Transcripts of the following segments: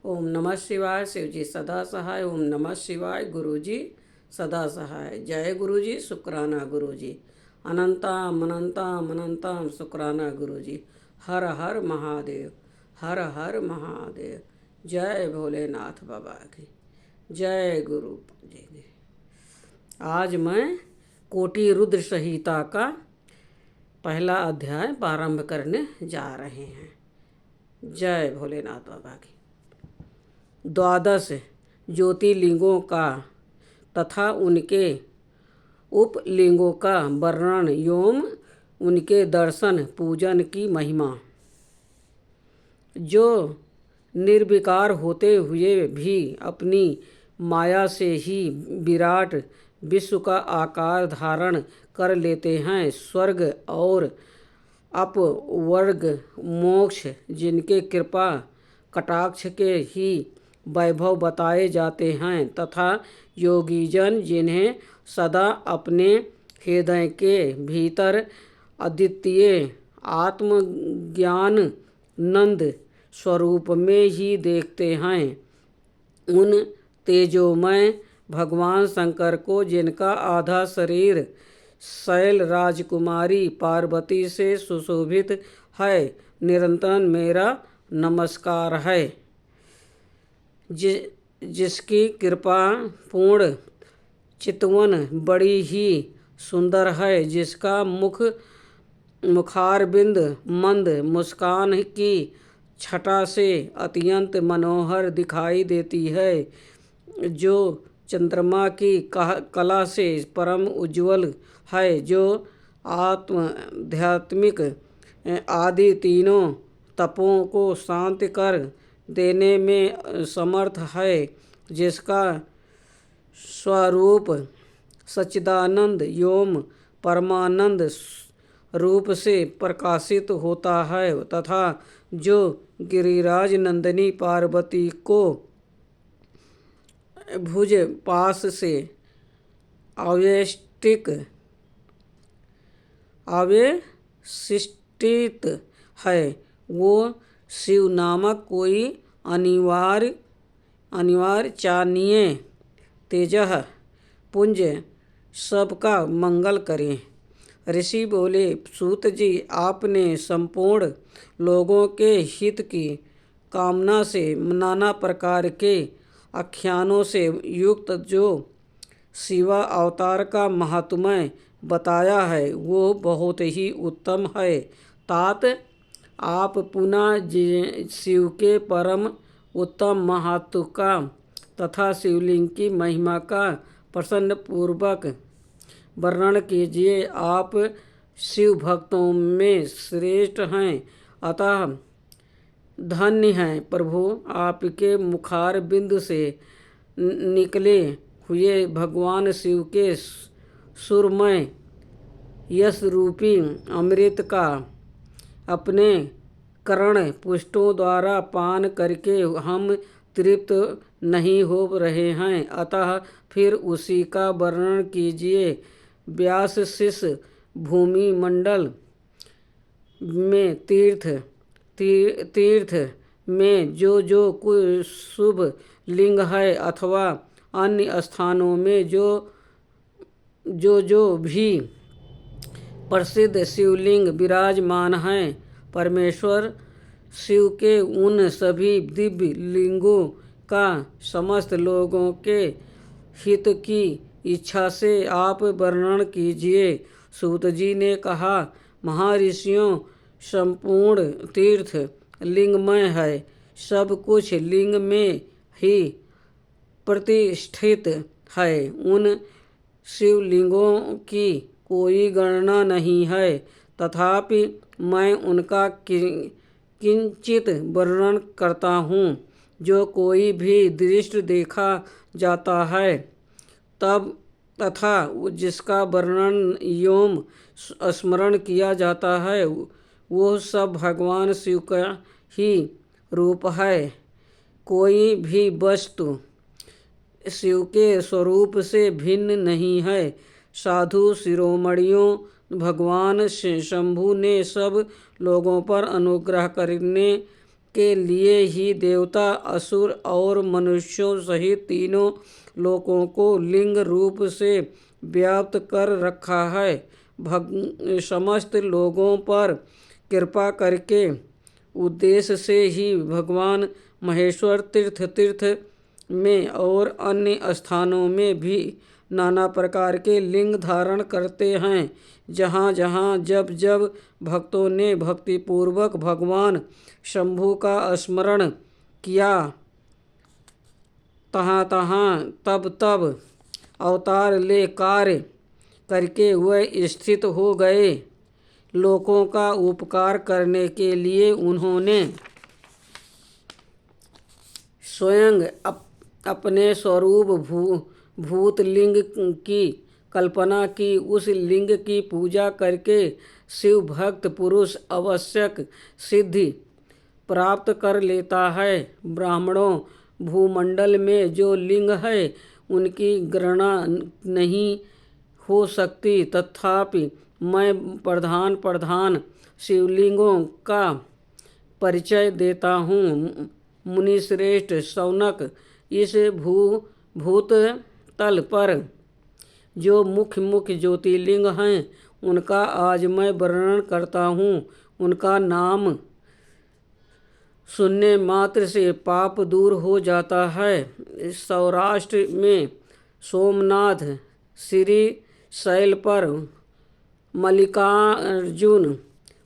ओम नमः शिवाय। शिव जी सदा सहाय। ओम नमः शिवाय। गुरु जी सदा सहाय। जय गुरु जी। शुक्राना गुरु जी। अनंतम अनंतम अनंतम शुक्राना गुरु जी। हर हर महादेव। हर हर महादेव। जय भोलेनाथ बाबा की जय गुरु जी की। आज मैं कोटि रुद्र संहिता का पहला अध्याय प्रारंभ करने जा रहे हैं। जय भोलेनाथ बाबा की। द्वादश ज्योतिर्लिंगों का तथा उनके उपलिंगों का वर्णन एवं उनके दर्शन पूजन की महिमा। जो निर्विकार होते हुए भी अपनी माया से ही विराट विश्व का आकार धारण कर लेते हैं। स्वर्ग और अपवर्ग मोक्ष जिनके कृपा कटाक्ष के ही वैभव बताए जाते हैं तथा योगीजन जिन्हें सदा अपने हृदय के भीतर अद्वितीय आत्मज्ञान नंद स्वरूप में ही देखते हैं। उन तेजोमय भगवान शंकर को जिनका आधा शरीर शैल राजकुमारी पार्वती से सुशोभित है, निरंतर मेरा नमस्कार है। जिसकी कृपा पूर्ण चितवन बड़ी ही सुंदर है, जिसका मुखारबिंद मंद मुस्कान की छटा से अत्यंत मनोहर दिखाई देती है, जो चंद्रमा की कला से परम उज्ज्वल है, जो आध्यात्मिक आदि तीनों तपों को शांत कर देने में समर्थ है, जिसका स्वरूप सच्चिदानंद एवं परमानंद रूप से प्रकाशित होता है तथा जो गिरिराज नंदिनी पार्वती को भुज पास से आवेशिष्टित है। वो शिव नामक कोई अनिवार्य चानिये तेजः पुंज सबका मंगल करें। ऋषि बोले, सूत जी, आपने संपूर्ण लोगों के हित की कामना से नाना प्रकार के आख्यानों से युक्त जो शिवा अवतार का महात्म्य बताया है, वो बहुत ही उत्तम है। तात आप पुनः शिव के परम उत्तम महात्म का तथा शिवलिंग की महिमा का प्रसन्न पूर्वक वर्णन कीजिए। आप शिव भक्तों में श्रेष्ठ हैं, अतः धन्य हैं प्रभु। आपके मुखार बिंदु से निकले हुए भगवान शिव के सुरमय यश रूपी अमृत का अपने कर्ण पुष्टों द्वारा पान करके हम तृप्त नहीं हो रहे हैं, अतः फिर उसी का वर्णन कीजिए। व्यास शिष्य भूमि मंडल में तीर्थ में जो कोई शुभ लिंग है अथवा अन्य स्थानों में जो भी प्रसिद्ध शिवलिंग विराजमान हैं, परमेश्वर शिव के उन सभी दिव्य लिंगों का समस्त लोगों के हित की इच्छा से आप वर्णन कीजिए। सूत जी ने कहा, महर्षियों, संपूर्ण तीर्थ लिंगमय है, सब कुछ लिंग में ही प्रतिष्ठित है। उन शिवलिंगों की कोई गणना नहीं है, तथापि मैं उनका किंचित वर्णन करता हूँ। जो कोई भी दृष्ट देखा जाता है तब तथा जिसका वर्णन एवं स्मरण किया जाता है, वो सब भगवान शिव का ही रूप है। कोई भी वस्तु शिव के स्वरूप से भिन्न नहीं है। साधु शिरोमणियों, भगवान शंभु ने सब लोगों पर अनुग्रह करने के लिए ही देवता, असुर और मनुष्यों सहित तीनों लोकों को लिंग रूप से व्याप्त कर रखा है। समस्त लोगों पर कृपा करके उद्देश्य से ही भगवान महेश्वर तीर्थ में और अन्य स्थानों में भी नाना प्रकार के लिंग धारण करते हैं। जहाँ जहाँ जब जब भक्तों ने भक्तिपूर्वक भगवान शंभु का स्मरण किया, तहाँ तहाँ तब तब अवतार ले कार्य करके वह स्थित हो गए। लोगों का उपकार करने के लिए उन्होंने स्वयं अपने स्वरूप भूत लिंग की कल्पना की। उस लिंग की पूजा करके शिव भक्त पुरुष आवश्यक सिद्धि प्राप्त कर लेता है। ब्राह्मणों, भूमंडल में जो लिंग है उनकी गणना नहीं हो सकती, तथापि मैं प्रधान शिवलिंगों का परिचय देता हूँ। मुनिश्रेष्ठ शौनक, इस भूत तल पर जो मुख्य ज्योतिर्लिंग हैं उनका आज मैं वर्णन करता हूँ। उनका नाम सुनने मात्र से पाप दूर हो जाता है। सौराष्ट्र में सोमनाथ, श्री शैल पर मल्लिकार्जुन,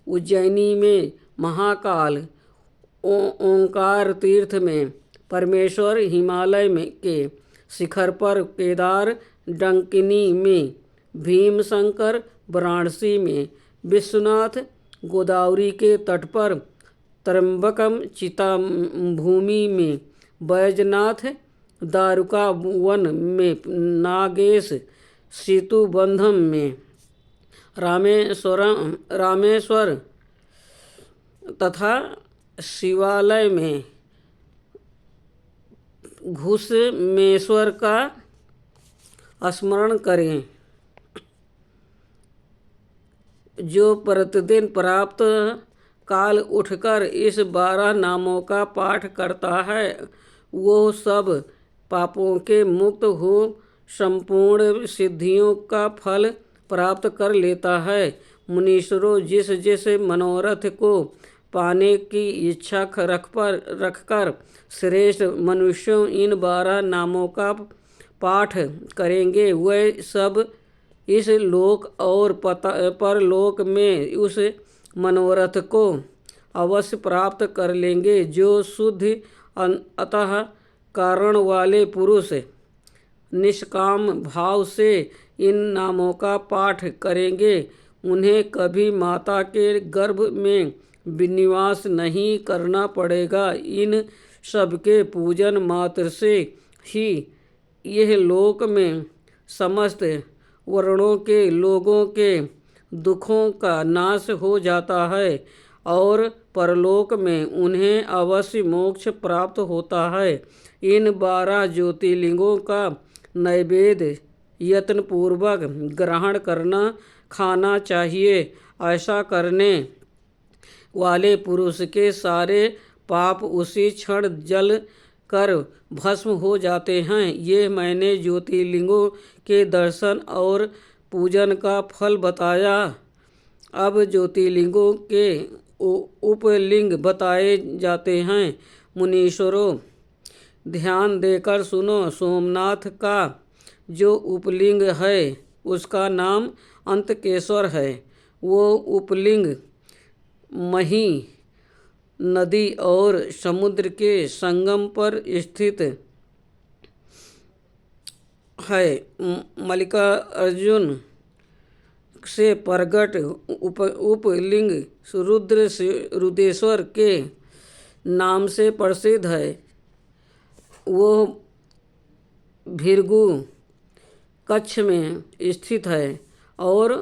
उज्जैनी में महाकाल, ओंकार तीर्थ में परमेश्वर, हिमालय में के शिखर पर केदार, डंकिनी में भीमशंकर, वाराणसी में विश्वनाथ, गोदावरी के तट पर त्र्यंबकम, चिता भूमि में बैजनाथ, दारुका वन में नागेश, सेतुबंधम में रामेश्वर तथा शिवालय में घुसमेश्वर का स्मरण करें। जो प्रतिदिन प्राप्त काल उठकर इस 12 नामों का पाठ करता है वो सब पापों के मुक्त हो संपूर्ण सिद्धियों का फल प्राप्त कर लेता है। मुनीश्वरों, जिस मनोरथ को पाने की इच्छा रखकर श्रेष्ठ मनुष्यों इन 12 नामों का पाठ करेंगे, वह सब इस लोक और परलोक में उस मनोरथ को अवश्य प्राप्त कर लेंगे। जो शुद्ध अतः कारण वाले पुरुष निष्काम भाव से इन नामों का पाठ करेंगे, उन्हें कभी माता के गर्भ में निवास नहीं करना पड़ेगा। इन सबके पूजन मात्र से ही यह लोक में समस्त वर्णों के लोगों के दुखों का नाश हो जाता है और परलोक में उन्हें अवश्य मोक्ष प्राप्त होता है। इन 12 ज्योतिर्लिंगों का नैवेद्य यत्नपूर्वक ग्रहण खाना चाहिए। ऐसा करने वाले पुरुष के सारे पाप उसी क्षण जल कर भस्म हो जाते हैं। ये मैंने ज्योतिर्लिंगों के दर्शन और पूजन का फल बताया। अब ज्योतिर्लिंगों के उपलिंग बताए जाते हैं। मुनीश्वरों, ध्यान देकर सुनो। सोमनाथ का जो उपलिंग है उसका नाम अंतकेश्वर है। वो उपलिंग मही नदी और समुद्र के संगम पर स्थित है। मल्लिकार्जुन से प्रगट उपलिंग रुद्रेश्वर के नाम से प्रसिद्ध है। वो भृगु कक्ष में स्थित है और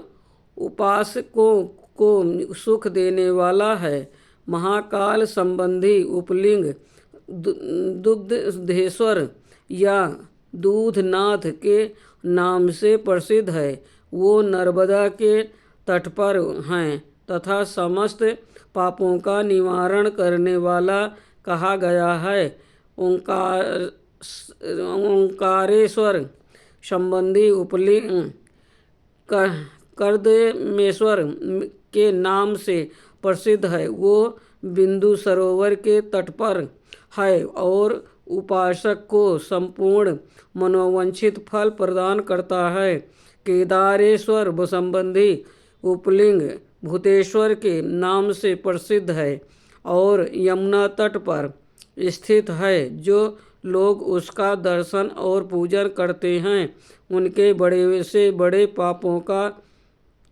उपासकों को सुख देने वाला है। महाकाल संबंधी उपलिंग दुग्धेश्वर या दूधनाथ के नाम से प्रसिद्ध है। वो नर्मदा के तट पर हैं तथा समस्त पापों का निवारण करने वाला कहा गया है। ओंकार ओंकारेश्वर संबंधी उपलिंग कर्दमेश्वर के नाम से प्रसिद्ध है। वो बिंदु सरोवर के तट पर है और उपासक को संपूर्ण मनोवांछित फल प्रदान करता है। केदारेश्वर संबंधी उपलिंग भूतेश्वर के नाम से प्रसिद्ध है और यमुना तट पर स्थित है। जो लोग उसका दर्शन और पूजन करते हैं उनके बड़े से बड़े पापों का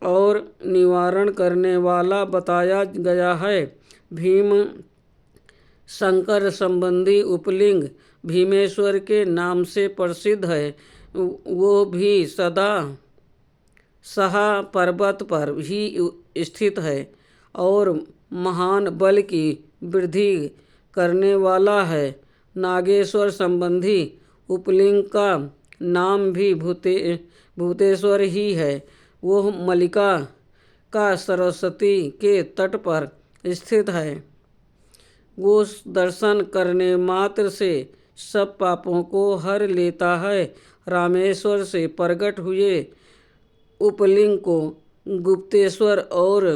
और निवारण करने वाला बताया गया है। भीम शंकर संबंधी उपलिंग भीमेश्वर के नाम से प्रसिद्ध है। वो भी सदा सहा पर्वत पर ही स्थित है और महान बल की वृद्धि करने वाला है। नागेश्वर संबंधी उपलिंग का नाम भी भूतेश्वर ही है। वो मलिका का सरस्वती के तट पर स्थित है। वो दर्शन करने मात्र से सब पापों को हर लेता है। रामेश्वर से प्रकट हुए उपलिंग को गुप्तेश्वर और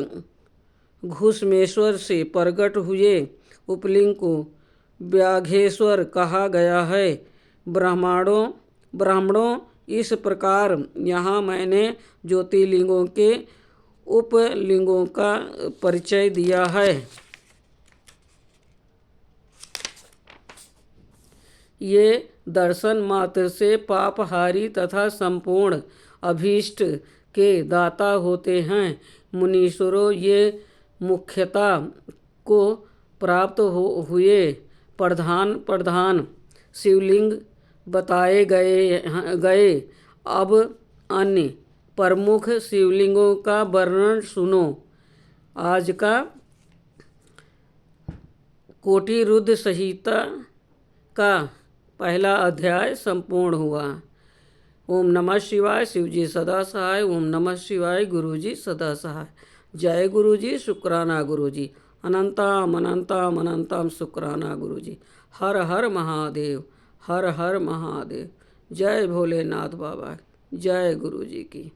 घुसमेश्वर से प्रकट हुए उपलिंग को व्याघ्रेश्वर कहा गया है। ब्राह्मणों इस प्रकार यहाँ मैंने ज्योतिर्लिंगों के उपलिंगों का परिचय दिया है। ये दर्शन मात्र से पापहारी तथा संपूर्ण अभीष्ट के दाता होते हैं। मुनीश्वरों, ये मुख्यता को प्राप्त हुए प्रधान शिवलिंग बताए गए। अब अन्य प्रमुख शिवलिंगों का वर्णन सुनो। आज का कोटि रुद्र संहिता का पहला अध्याय संपूर्ण हुआ। ओम नमः शिवाय। शिवजी सदा सहाय। ओम नमः शिवाय। गुरुजी सदा सहाय। जय गुरुजी। शुक्राना गुरुजी। अनंतम अनंतम अनंतम शुक्राना गुरुजी। हर हर महादेव। हर हर महादेव। जय भोलेनाथ बाबा। जय गुरुजी की।